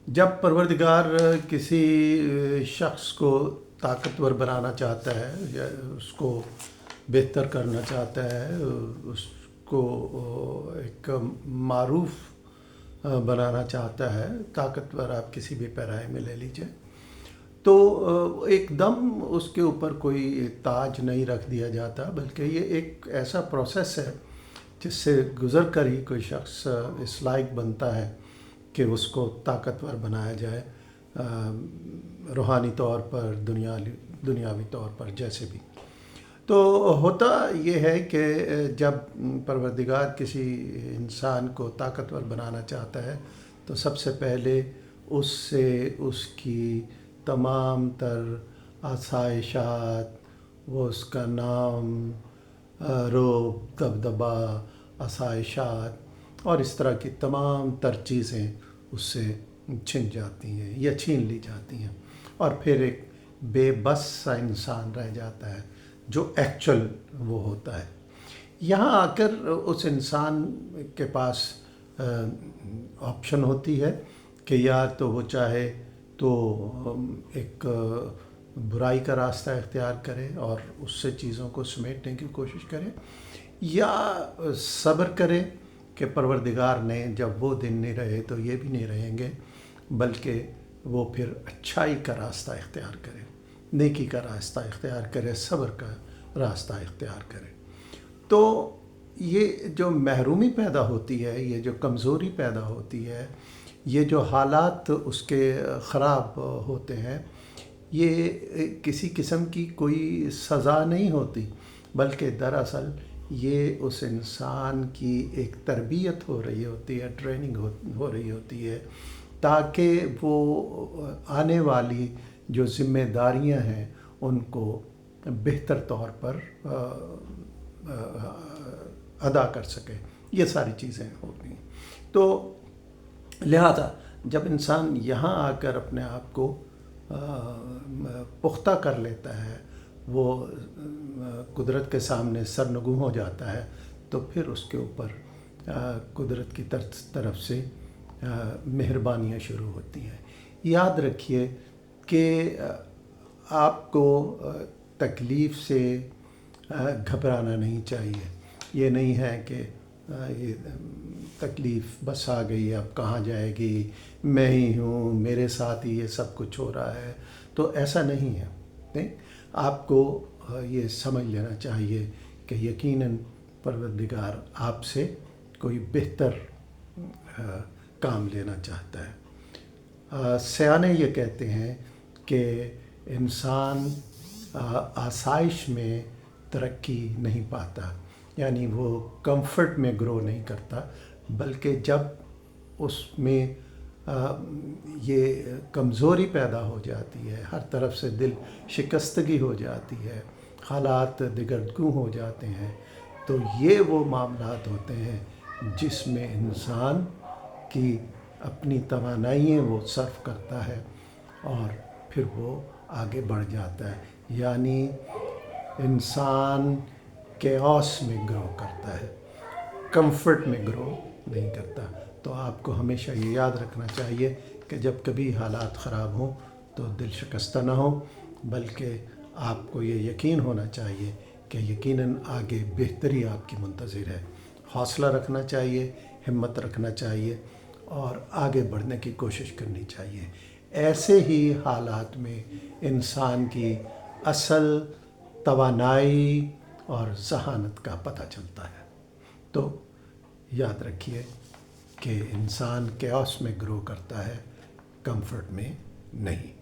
جب پروردگار کسی شخص کو طاقتور بنانا چاہتا ہے یا اس کو بہتر کرنا چاہتا ہے، اس کو ایک معروف بنانا چاہتا ہے، طاقتور آپ کسی بھی پیرائے میں لے لیجئے، تو ایک دم اس کے اوپر کوئی تاج نہیں رکھ دیا جاتا، بلکہ یہ ایک ایسا پروسیس ہے جس سے گزر کر ہی کوئی شخص اس لائق بنتا ہے کہ اس کو طاقتور بنایا جائے، روحانی طور پر، دنیاوی طور پر، جیسے بھی۔ تو ہوتا یہ ہے کہ جب پروردگار کسی انسان کو طاقتور بنانا چاہتا ہے تو سب سے پہلے اس سے اس کی تمام تر آسائشات، وہ اس کا نام، روب، دبدبہ، آسائشات اور اس طرح کی تمام تر چیزیں اس سے چھن جاتی ہیں یا چھین لی جاتی ہیں، اور پھر ایک بے بس سا انسان رہ جاتا ہے جو ایکچول وہ ہوتا ہے۔ یہاں آ کر اس انسان کے پاس آپشن ہوتی ہے کہ یا تو وہ چاہے تو ایک برائی کا راستہ اختیار کرے اور اس سے چیزوں کو سمیٹنے کی کوشش کرے، یا صبر کرے کہ پروردگار نے جب وہ دن نہیں رہے تو یہ بھی نہیں رہیں گے، بلکہ وہ پھر اچھائی کا راستہ اختیار کرے، نیکی کا راستہ اختیار کرے، صبر کا راستہ اختیار کرے۔ تو یہ جو محرومی پیدا ہوتی ہے، یہ جو کمزوری پیدا ہوتی ہے، یہ جو حالات اس کے خراب ہوتے ہیں، یہ کسی قسم کی کوئی سزا نہیں ہوتی، بلکہ دراصل یہ اس انسان کی ایک تربیت ہو رہی ہوتی ہے، ٹریننگ ہو رہی ہوتی ہے، تاکہ وہ آنے والی جو ذمہ داریاں ہیں ان کو بہتر طور پر ادا کر سکے۔ یہ ساری چیزیں ہوتی ہیں۔ تو لہذا جب انسان یہاں آ کر اپنے آپ کو پختہ کر لیتا ہے، وہ قدرت کے سامنے سرنگوں ہو جاتا ہے، تو پھر اس کے اوپر قدرت کی طرف سے مہربانیاں شروع ہوتی ہیں۔ یاد رکھیے کہ آپ کو تکلیف سے گھبرانا نہیں چاہیے۔ یہ نہیں ہے کہ یہ تکلیف بس آ گئی، اب کہاں جائے گی، میں ہی ہوں، میرے ساتھ ہی یہ سب کچھ ہو رہا ہے، تو ایسا نہیں ہے۔ نہیں، آپ کو یہ سمجھ لینا چاہیے کہ یقیناً پروردگار آپ سے کوئی بہتر کام لینا چاہتا ہے۔ سیانے یہ کہتے ہیں کہ انسان آسائش میں ترقی نہیں پاتا، یعنی وہ کمفرٹ میں گرو نہیں کرتا، بلکہ جب اس میں یہ کمزوری پیدا ہو جاتی ہے، ہر طرف سے دل شکستگی ہو جاتی ہے، حالات دگرگوں ہو جاتے ہیں، تو یہ وہ معاملات ہوتے ہیں جس میں انسان کی اپنی توانائیاں وہ صرف کرتا ہے اور پھر وہ آگے بڑھ جاتا ہے، یعنی انسان کیوس میں گرو کرتا ہے، کمفرٹ میں گرو نہیں کرتا۔ تو آپ کو ہمیشہ یہ یاد رکھنا چاہیے کہ جب کبھی حالات خراب ہوں تو دل شکستہ نہ ہو، بلکہ آپ کو یہ یقین ہونا چاہیے کہ یقیناً آگے بہتری آپ کی منتظر ہے۔ حوصلہ رکھنا چاہیے، ہمت رکھنا چاہیے اور آگے بڑھنے کی کوشش کرنی چاہیے۔ ایسے ہی حالات میں انسان کی اصل توانائی اور ذہانت کا پتہ چلتا ہے۔ تو یاد رکھیے کہ انسان کیوس میں گرو کرتا ہے، کمفرٹ میں نہیں۔